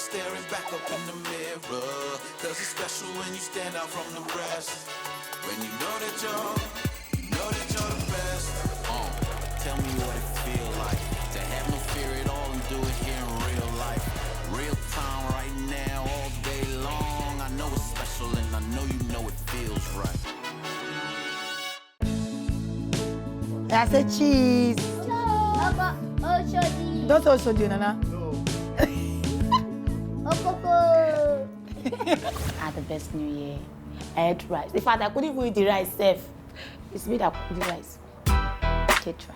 staring back up in the mirror. Cause it's special when you stand out from the rest. When you know that you're the best. Tell me what it feel like to have no fear at all and do it here in real life. Real time right now, all day long. I know it's special and I know you know it feels right. That's a cheese. Don't also do Nana. I had the best New Year. I had rice. In fact, I couldn't even eat the rice safe. It's me that cooked the rice. Ketra.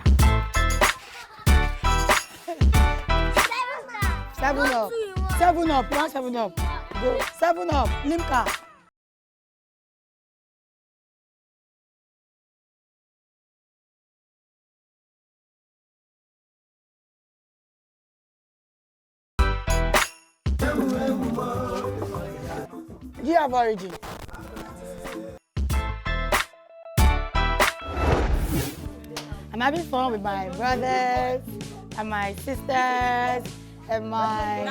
7 up. 7 up. 1 7 up. Go. 7 up. Limca. You have origin. I'm having fun with my brothers and my sisters and my...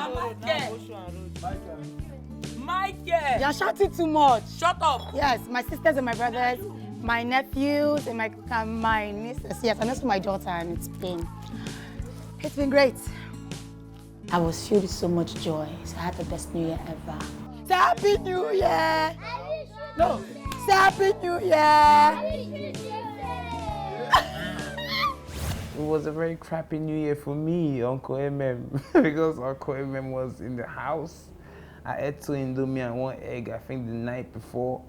Michael! You're shouting too much. Shut up! Yes, my sisters and my brothers, my nephews and my nieces. Yes, and also my daughter, and it's been great. I was filled with so much joy. So I had the best New Year ever. Say Happy New Year! No, say Happy New Year! It was a very crappy New Year for me, Uncle MM, because Uncle MM was in the house. I ate 2 Indomie and 1 egg, I think the night before.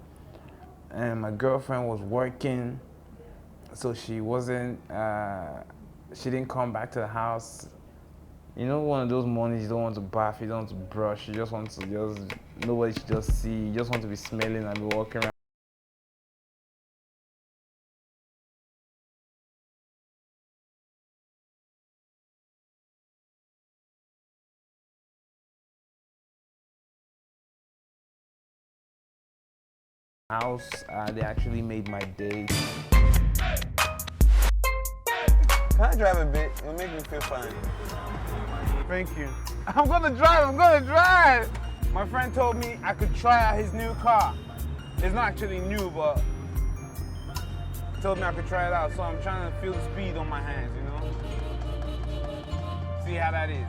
And my girlfriend was working, so she didn't come back to the house. You know, one of those mornings you don't want to bath, you don't want to brush, you just want to nobody should just see, you just want to be smelling and be walking around. House, they actually made my day. Can I drive a bit? It'll make me feel fine. Thank you. I'm gonna drive! My friend told me I could try out his new car. It's not actually new, but he told me I could try it out, so I'm trying to feel the speed on my hands, you know? See how that is.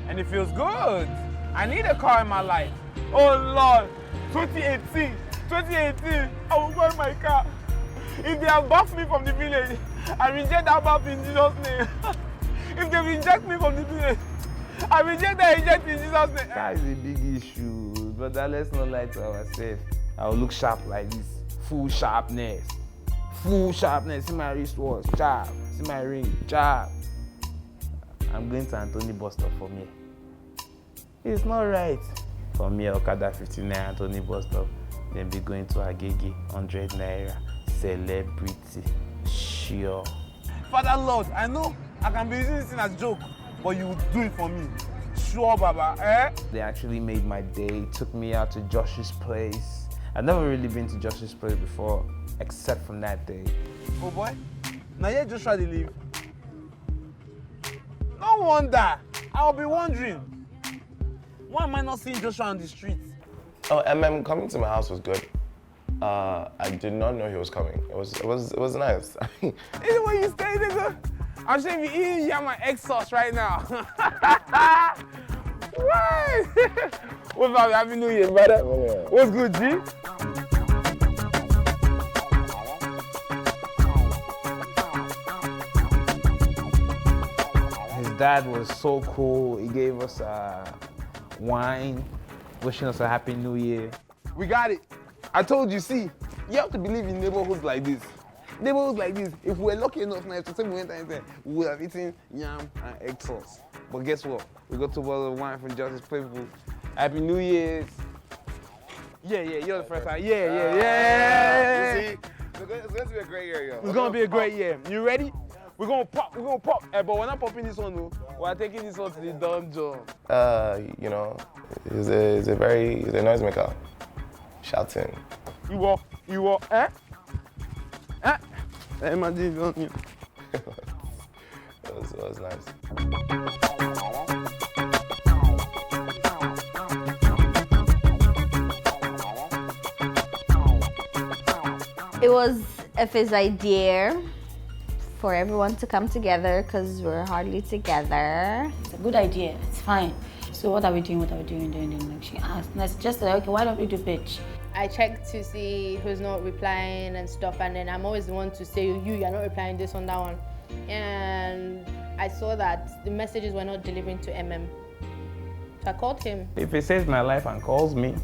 And it feels good. I need a car in my life. Oh Lord, 2018, I will buy my car. If they have buffed me from the village, I reject that buff in Jesus' name. If they reject me from the village, I reject that reject in Jesus' name. That is a big issue, but let's not lie to ourselves. I will look sharp like this. Full sharpness. See my wristwatch, sharp. See my ring, sharp. I'm going to Anthony bus stop from here. It's not right. From here, Okada 59, Anthony bus stop. Then be going to Agege, 100 naira. Celebrity. Sure. Father Lord, I know I can be using this thing as a joke, but you will do it for me. Sure, Baba, eh? They actually made my day, took me out to Josh's place. I've never really been to Josh's place before, except from that day. Oh boy, now you're Joshua they live. No wonder, I'll be wondering, why am I not seeing Joshua on the streets? Oh, coming to my house was good. I did not know he was coming. It was nice. Is it where you stay, nigga? I'm saying we eating my egg sauce right now. What? What's up? Happy New Year, brother. Yeah. What's good, G? His dad was so cool. He gave us wine, wishing us a happy New Year. We got it. I told you, see, you have to believe in neighborhoods like this. Neighborhoods like this, if we're lucky enough now, to say we went and said, we would have eaten yam and egg sauce. But guess what? We got 2 bottles of wine from Justice Playful. Happy New Year's. Yeah, you're the first time. Yeah. See, it's going to be a great year, yo. It's going to be a great year. You ready? We're going to pop. But we're not popping this one, though. We're taking this one to the dungeon. You know, he's a noisemaker. Shouting. You walk, eh? Imagine on you. It was nice. It was Effie's idea for everyone to come together because we're hardly together. It's a good idea. It's fine. So what are we doing? Then like she asked, and I suggested, okay, why don't we do pitch? I check to see who's not replying and stuff, and then I'm always the one to say, you're not replying this on that one. And I saw that the messages were not delivering to MM. So I called him. If he saves my life and calls me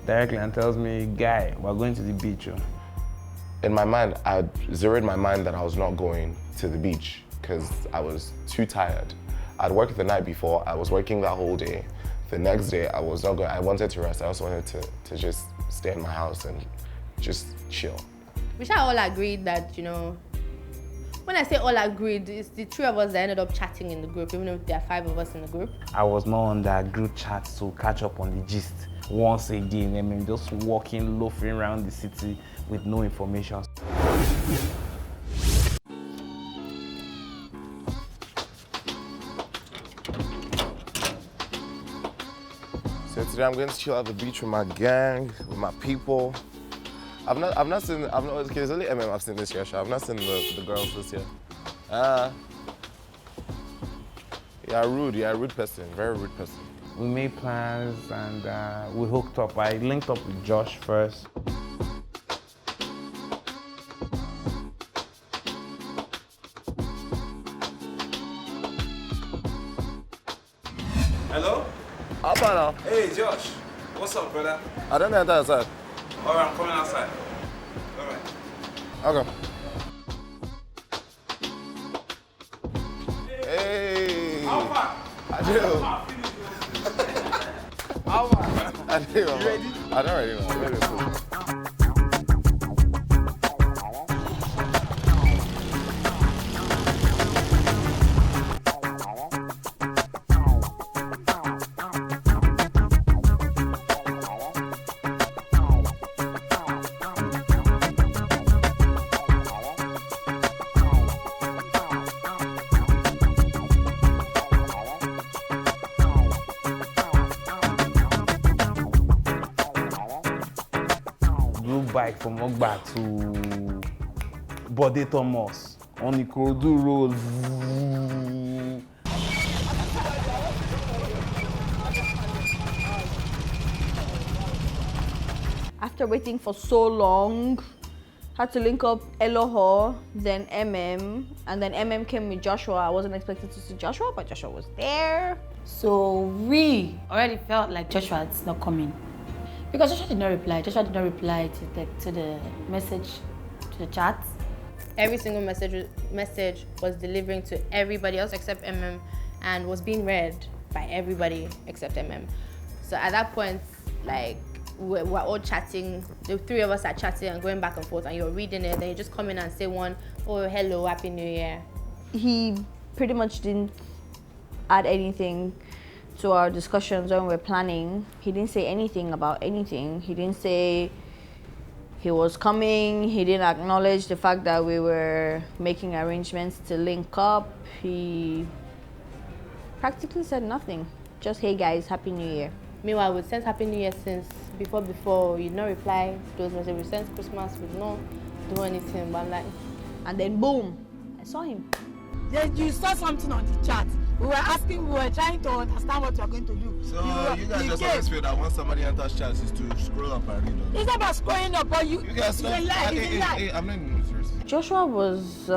directly and tells me, guy, we're going to the beach. In my mind, I zeroed my mind that I was not going to the beach because I was too tired. I'd worked the night before, I was working that whole day. The next day, I was not going, I wanted to rest. I also wanted to just stay in my house and just chill. We should all agreed that, when I say all agreed, it's the three of us that ended up chatting in the group, even if there are 5 of us in the group. I was more on that group chat to catch up on the gist once a day. I mean, just walking, loafing around the city with no information. So today I'm going to chill at the beach with my gang, with my people. I've not seen, okay, there's only MM I've seen this year, I've not seen the girls this year. Rude person, very rude person. We made plans and we hooked up. I linked up with Josh first. Hello? Abana. Hey, Josh. What's up, brother? I don't know that outside. All right, I'm coming outside. All right. Okay. Hey. Alpha. I do. Alpha. I do. You ready? I'm not ready. I'm ready. Bike from Ogba to Bode Thomas on the Ikorodu Road. After waiting for so long, had to link up Eloho, then MM, and then MM came with Joshua. I wasn't expected to see Joshua, but Joshua was there. So we already felt like Joshua's not coming. Because Joshua did not reply. Joshua did not reply to the message, to the chat. Every single message was delivering to everybody else except MM and was being read by everybody except MM. So at that point, like, we're all chatting. The 3 of us are chatting and going back and forth, and you're reading it. Then you just come in and say oh, hello, Happy New Year. He pretty much didn't add anything to our discussions when we were planning. He didn't say anything about anything. He didn't say he was coming. He didn't acknowledge the fact that we were making arrangements to link up. He practically said nothing. Just, hey guys, Happy New Year. Meanwhile, we sent Happy New Year since before. You did not reply to those messages. We sent Christmas, we did not do anything. But like, and then boom, I saw him. Then you saw something on the chat. We were trying to understand what you are going to do. So you guys just always feel that once somebody enters chat is to scroll up and read on. It's not about scrolling up, but you guys it's a lie. Hey, I'm not even serious. Joshua was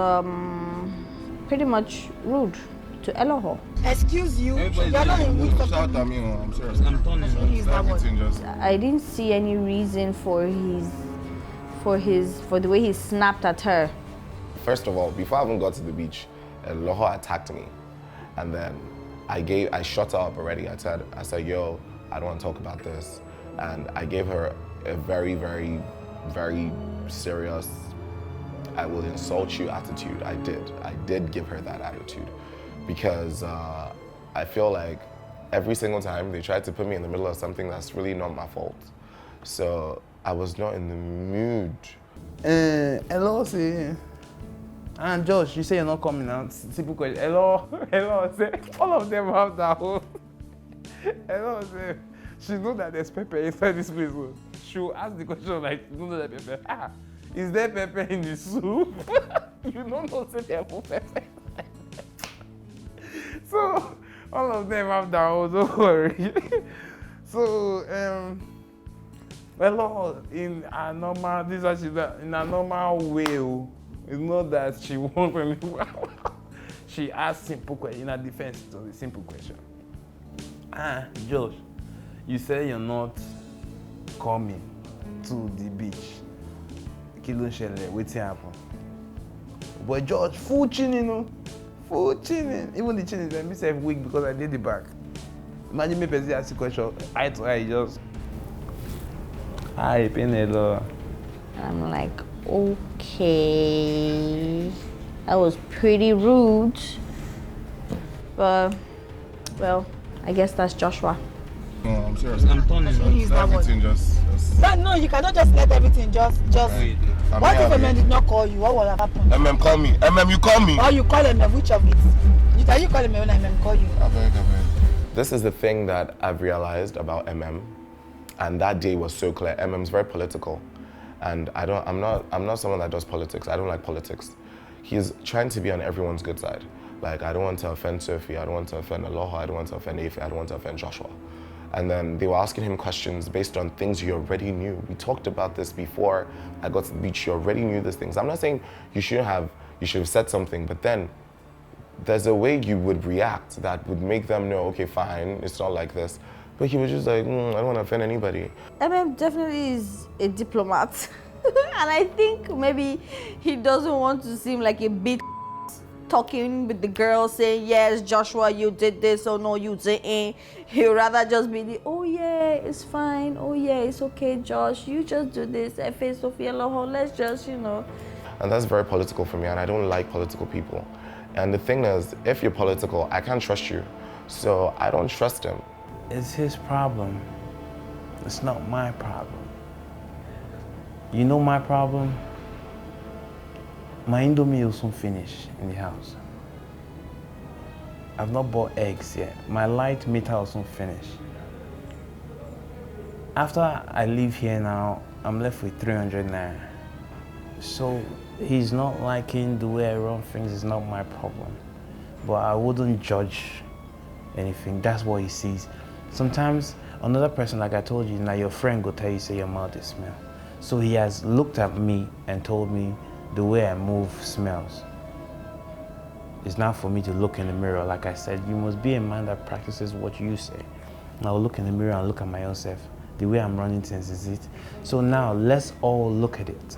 pretty much rude to Eloho. Excuse you. Everybody You're not in good shout at me. I'm serious. I'm turning. Everything just. I didn't see any reason for the way he snapped at her. First of all, before I even got to the beach, Eloho attacked me. And then I shut her up already. I said, yo, I don't want to talk about this. And I gave her a very, very, very serious, I will insult you attitude. I did give her that attitude. Because I feel like every single time they tried to put me in the middle of something that's really not my fault. So I was not in the mood. Hello, see. And Josh, you say you're not coming out. Simple question. Hello, say, all of them have that whole. Hello, say, she knows that there's pepper inside this place. She'll ask the question like, you know that pepper. Is there pepper in the soup? You don't know say they put pepper. So all of them have their own, don't worry. So well, in a normal, this is in a normal way. It's not that she won't remember. She asked simple question in her defense to the simple question. Josh, you say you're not coming to the beach. Kilo shele, waiting happen. But George, full chinning, full chinning. Even the chinning, let me say weak because I did the back. Imagine me person ask the question, eye to eye, just. Hi, Penelo. And I'm like, okay. That was pretty rude. But, well, I guess that's Joshua. No, I'm serious. I'm turning. Everything just. No, you cannot just let everything just. What if MM did not call you? What would have happened? MM call me. MM, you call me. Or you call MM, which of it? You call MM when MM call you. I beg. This is the thing that I've realized about and that day was so clear. MM's very political, and I'm not someone that does politics. I don't like politics. He's trying to be on everyone's good side. Like, I don't want to offend Sophie, I don't want to offend Aloha, I don't want to offend Efe, I don't want to offend Joshua. And then they were asking him questions based on things you already knew. We talked about this before I got to the beach. You already knew these things. I'm not saying you should have said something, but then there's a way you would react that would make them know, okay, fine, it's not like this. But he was just like, I don't want to offend anybody. MM definitely is a diplomat. And I think maybe he doesn't want to seem like a bit talking with the girl saying, yes, Joshua, you did this, or no, you didn't. He'd rather just be the, oh yeah, it's fine. Oh yeah, it's okay, Josh. You just do this. F.A. Sophie, Aloha, let's just, And that's very political for me, and I don't like political people. And the thing is, if you're political, I can't trust you. So I don't trust him. It's his problem. It's not my problem. You know my problem? My Indomie will soon finish in the house. I've not bought eggs yet. My light meter will soon finish. After I leave here now, I'm left with 300 naira. So he's not liking the way I run things, it's not my problem. But I wouldn't judge anything, that's what he sees. Sometimes another person, like I told you, now your friend go tell you, say your mouth is smell. So he has looked at me and told me the way I move smells. It's not for me to look in the mirror. Like I said, you must be a man that practices what you say. And I'll look in the mirror and look at my own self. The way I'm running things, is it? So now, let's all look at it.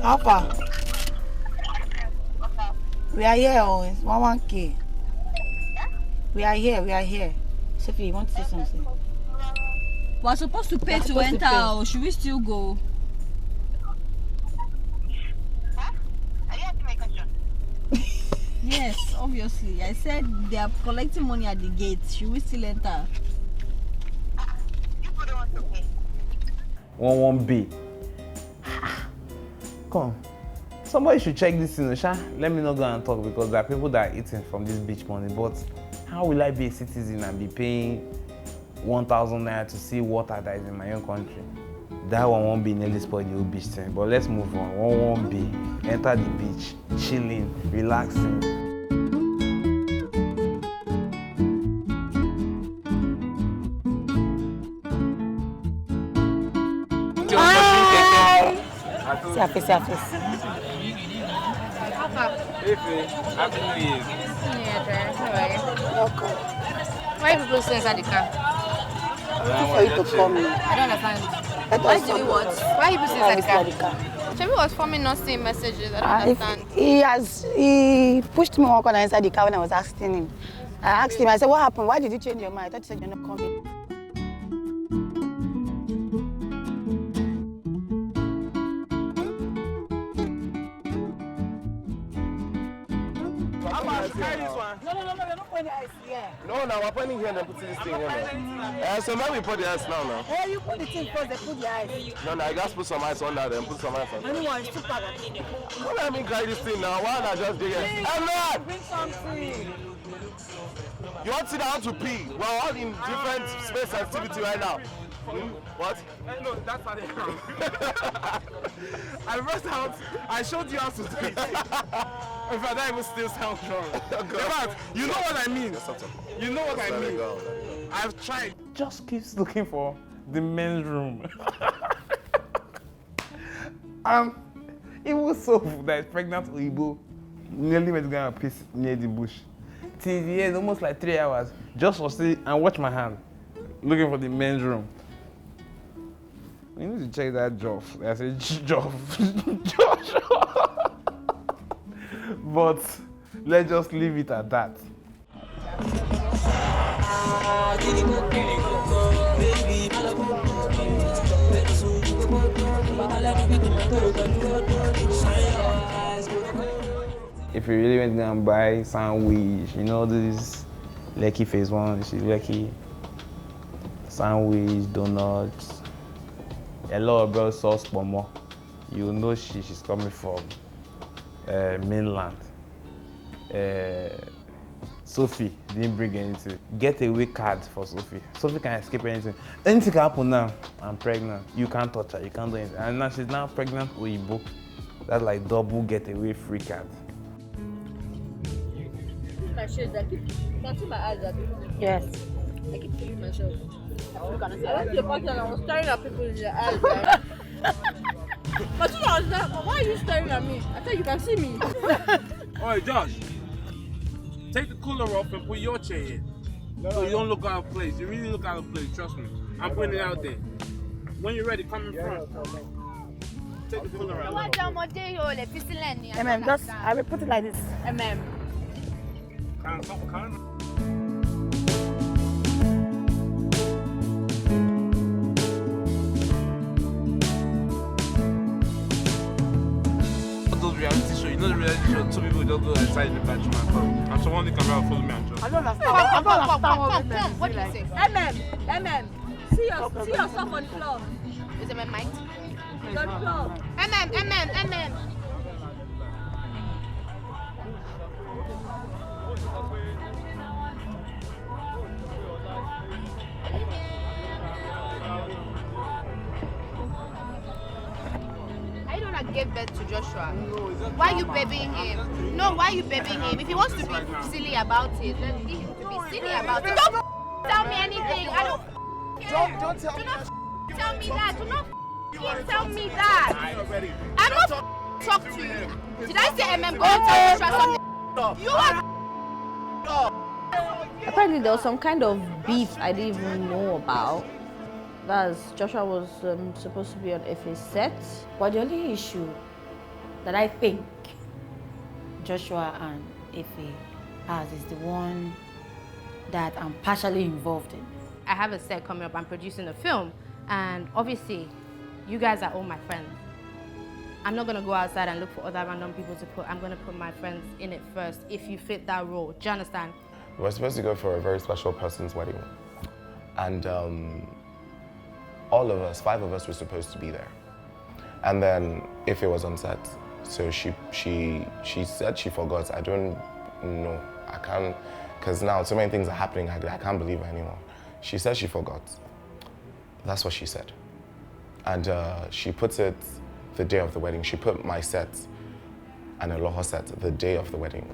How far? We are here always. 1K. We are here. Sophie, you want to say something? We're supposed to pay to enter, or should we still go? Huh? Are you asking my question? Yes, obviously. I said they are collecting money at the gate. Should we still enter? You don't want to pay. 11B. Come on. Somebody should check this in, Sha. Let me not go and talk because there are people that are eating from this beach money. But how will I be a citizen and be paying 1,000 naira to see water that is in my own country? That one won't be nearly spoil the whole beach thing. But let's move on. 11B. Enter the beach, chilling, relaxing. See her face. Happy New Year. Welcome. Why are people staying inside the car? For you to come in. I don't understand. Why do we what? Why are people staying inside the car? Chemi was forming not seeing messages. I don't understand. He pushed me one corner inside the car when I was asking him. I asked him, I said, what happened? Why did you change your mind? I thought you said you're not coming. Carry this one. No, you're not put the ice here. No, now we're putting here and then putting this thing here. So now we put the ice now. Hey, you put the thing first, they put the ice. No, I just put some ice on that, then put some ice on that. Anyone, it's too bad. Don't let me carry this thing now. Why not just dig it? Emma! Bring something. You want to sit down to pee? We're all in different space activity right now. What? No, that's not it. I rushed out. I showed you how to do it. In fact, that even still sounds wrong. In fact, you know what I mean. You know what I mean. I've tried. Just keeps looking for the men's room. It was Sophie that is pregnant with Iyabo nearly went to go and piss near the bush. Till the end, almost like 3 hours, just for sitting and watch my hand, looking for the men's room. You need to check that job. I said job. Joshua. But let's just leave it at that. If you really went down and buy sandwich, you know this Lucky phase 1, she's Lucky. Sandwich, donuts. A lot of brown sauce pomo. You know she's coming from mainland. Sophie didn't bring anything. Get away card for Sophie. Sophie can escape anything. Anything can happen now. I'm pregnant. You can't touch her. You can't do anything. And now she's now pregnant with Iyabo. That's like double getaway free card. My shades, I keep touching my eyes. Yes. I keep feeling myself. I went to the party and I was staring at people in their eyes. Right? But soon I was like, why are you staring at me? I said, you can see me. Alright, Josh. Take the cooler off and put your chair in. So you don't look out of place. You really look out of place, trust me. I'm putting it out there. When you're ready, come in front. Take the cooler out. Just, I will put it like this. Those reality show, you know the reality show, two people just go inside the bathroom and come. And someone the camera will follow me and jump. I don't understand. What do you say? See yourself on the floor. Is it my mic? On the floor. I gave birth to Joshua. Why are you babying him? No, why are you babying him? If he wants to be silly about it, then leave him to be silly about it. Don't tell me anything. I don't care. Don't tell me. Do not tell me that. Do not tell me that. I'm not talk to you. Did I say go and tell Joshua something? You are. Apparently there was some kind of beef I didn't even know about. That's Joshua was supposed to be on FA's set. But the only issue that I think Joshua and FA has is the one that I'm partially involved in. I have a set coming up. I'm producing a film, and obviously, you guys are all my friends. I'm not gonna go outside and look for other random people to put. I'm gonna put my friends in it first. If you fit that role, do you understand? We were supposed to go for a very special person's wedding, and all of us, 5 of us, were supposed to be there. And then Ife was on set, so she said she forgot. I don't know. I can't, because now so many things are happening. I can't believe her anymore. She said she forgot. That's what she said. And she put it the day of the wedding. She put my set and Aloha set the day of the wedding.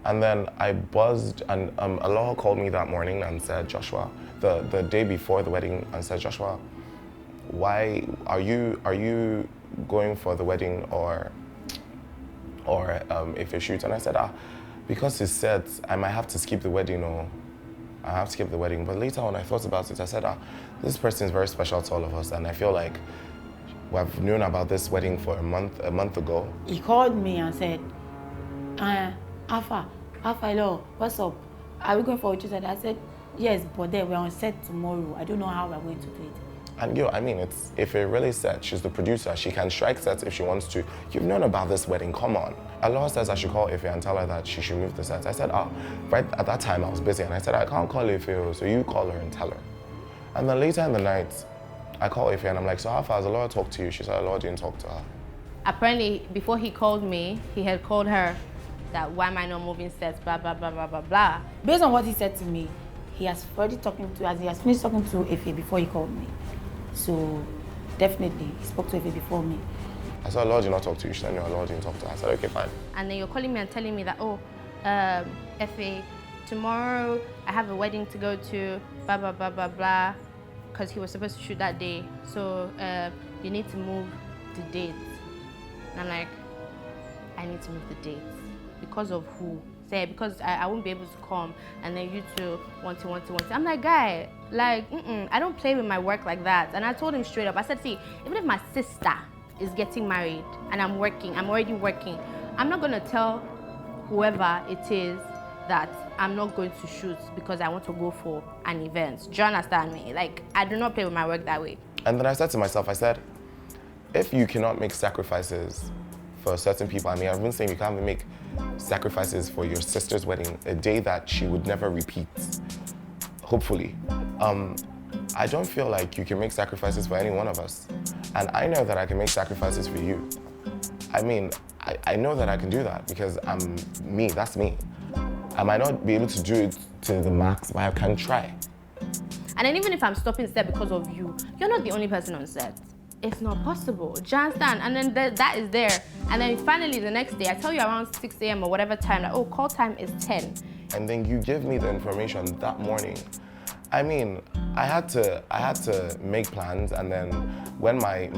And then I buzzed, and Aloha called me that morning and said, Joshua, the day before the wedding, and said, Joshua, why are you going for the wedding or if you shoot? And I said, because he said I might have to skip the wedding, or I have to skip the wedding. But later on I thought about it. I said, this person is very special to all of us, and I feel like we've known about this wedding for a month ago. He called me and said, Alpha, hello, what's up? Are we going for each other? I said, yes, but then we're on set tomorrow. I don't know how we're going to do it. And I mean, if it really said she's the producer, she can strike sets if she wants to. You've known about this wedding, come on. Allah says I should call Ife and tell her that she should move the sets. I said, right at that time I was busy, and I said, I can't call Ife, so you call her and tell her. And then later in the night, I call Ife and I'm like, so how far has Allah talked to you? She said, Allah didn't talk to her. Apparently, before he called me, he had called her that why am I not moving sets, blah, blah, blah, blah, blah, blah. Based on what he said to me, he has finished talking to Ife before he called me. So definitely, he spoke to Ife before me. I said, Allah did not talk to you. She said, no, Allah didn't talk to her. I said, okay, fine. And then you're calling me and telling me that, oh, Ife, tomorrow I have a wedding to go to, blah, blah, blah, blah, blah, because he was supposed to shoot that day. So you need to move the dates. And I'm like, I need to move the dates. Because of who? Say, because I won't be able to come, and then you two want to. I'm like, guy, like, I don't play with my work like that. And I told him straight up, I said, see, even if my sister is getting married and I'm already working, I'm not gonna tell whoever it is that I'm not going to shoot because I want to go for an event. Do you understand me? Like, I do not play with my work that way. And then I said to myself, I said, if you cannot make sacrifices for certain people, I mean, I've been saying you can't make sacrifices for your sister's wedding, a day that she would never repeat, hopefully. I don't feel like you can make sacrifices for any one of us. And I know that I can make sacrifices for you. I mean, I know that I can do that because I'm me, that's me. I might not be able to do it to the max, but I can try. And then even if I'm stopping set because of you, you're not the only person on set. It's not possible. Do you understand? And then that is there. And then finally the next day, I tell you around 6 a.m. or whatever time, that, oh, call time is 10. And then you give me the information that morning. I mean, I had to make plans, and then when my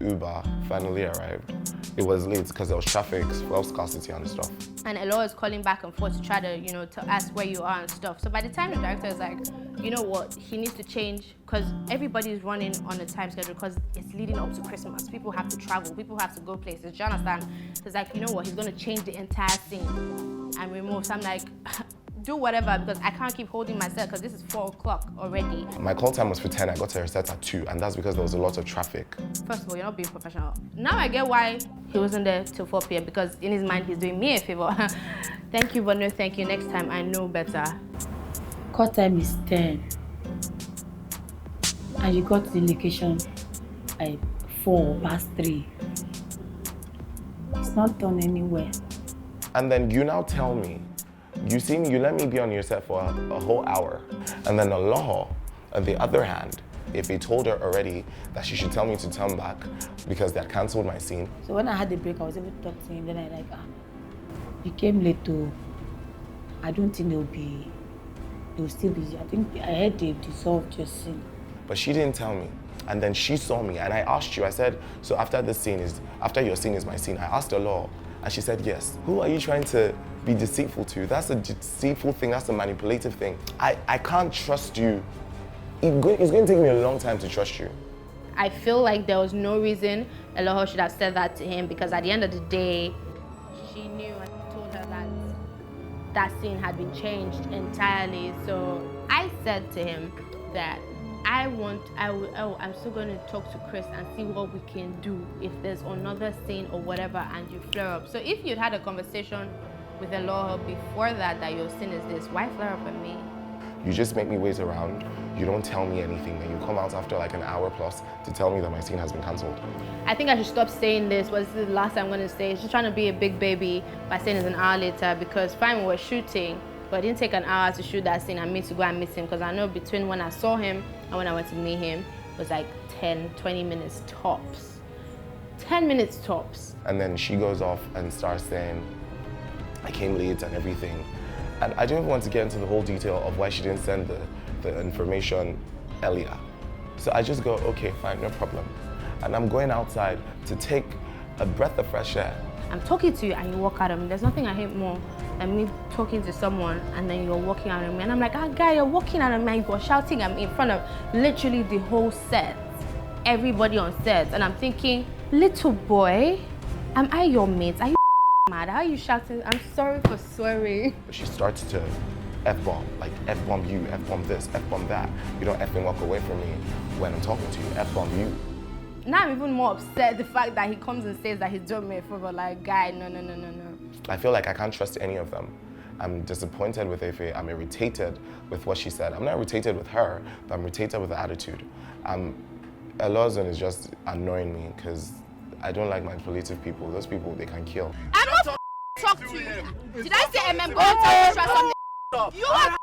Uber finally arrived, it was late because there was traffic, fuel scarcity and stuff. And Elo is calling back and forth to try to, to ask where you are and stuff. So by the time the director is like, you know what, he needs to change, because everybody is running on a time schedule because it's leading up to Christmas. People have to travel, people have to go places. Do you understand? So it's like, you know what, he's going to change the entire scene and remove. So I'm like, do whatever, because I can't keep holding myself because this is 4 o'clock already. My call time was for 10, I got to her set at 2, and that's because there was a lot of traffic. First of all, you're not being professional. Now I get why he wasn't there till 4 p.m. because in his mind, he's doing me a favor. Thank you, but no thank you. Next time, I know better. Call time is 10. And you got to the location at 4:03. It's not done anywhere. And then you now tell me, you let me be on your set for a whole hour. And then Allah, on the other hand, if they told her already that she should tell me to turn back because they had cancelled my scene. So when I had the break, I was able to talk to him. Then I like, you came late too. I don't think they'll still be. I think I heard they dissolved your scene. But she didn't tell me. And then she saw me and I asked you, I said, so after your scene is my scene, I asked Allah, and she said yes. Who are you trying to be deceitful to? That's a deceitful thing, that's a manipulative thing. I can't trust you. It's going to take me a long time to trust you. I feel like there was no reason Eloho should have said that to him, because at the end of the day, she knew and told her that that scene had been changed entirely. So I said to him that I'm still going to talk to Chris and see what we can do if there's another scene or whatever and you flare up. So if you'd had a conversation with Eloho before that your scene is this, why flare up at me? You just make me wait around. You don't tell me anything. Then you come out after like an hour plus to tell me that my scene has been cancelled. I think I should stop saying this, but this is the last I'm going to say. She's trying to be a big baby by saying it's an hour later, because fine, we were shooting, but it didn't take an hour to shoot that scene and me to go and meet him, because I know between when I saw him and when I went to meet him, it was like 10, 20 minutes tops. 10 minutes tops. And then she goes off and starts saying, I came late and everything. And I don't even want to get into the whole detail of why she didn't send the information earlier. So I just go, okay, fine, no problem. And I'm going outside to take a breath of fresh air. I'm talking to you and you walk out of me. There's nothing I hate more than me talking to someone and then you're walking out of me. And I'm like, guy, you're walking out of me and you're shouting at me in front of literally the whole set. Everybody on set. And I'm thinking, little boy, am I your mate? Are you mad? How are you shouting? I'm sorry for swearing. She starts to F-bomb, like F-bomb you, F-bomb this, F-bomb that. You don't effing walk away from me when I'm talking to you, F-bomb you. Now I'm even more upset the fact that he comes and says that he's doing me a favor. Like, guy, no. I feel like I can't trust any of them. I'm disappointed with Efe. I'm irritated with what she said. I'm not irritated with her, but I'm irritated with the attitude. Elozon is just annoying me because I don't like manipulative people. Those people, they can kill. I'm not talk to you. Did I say MM go and tell you something? You are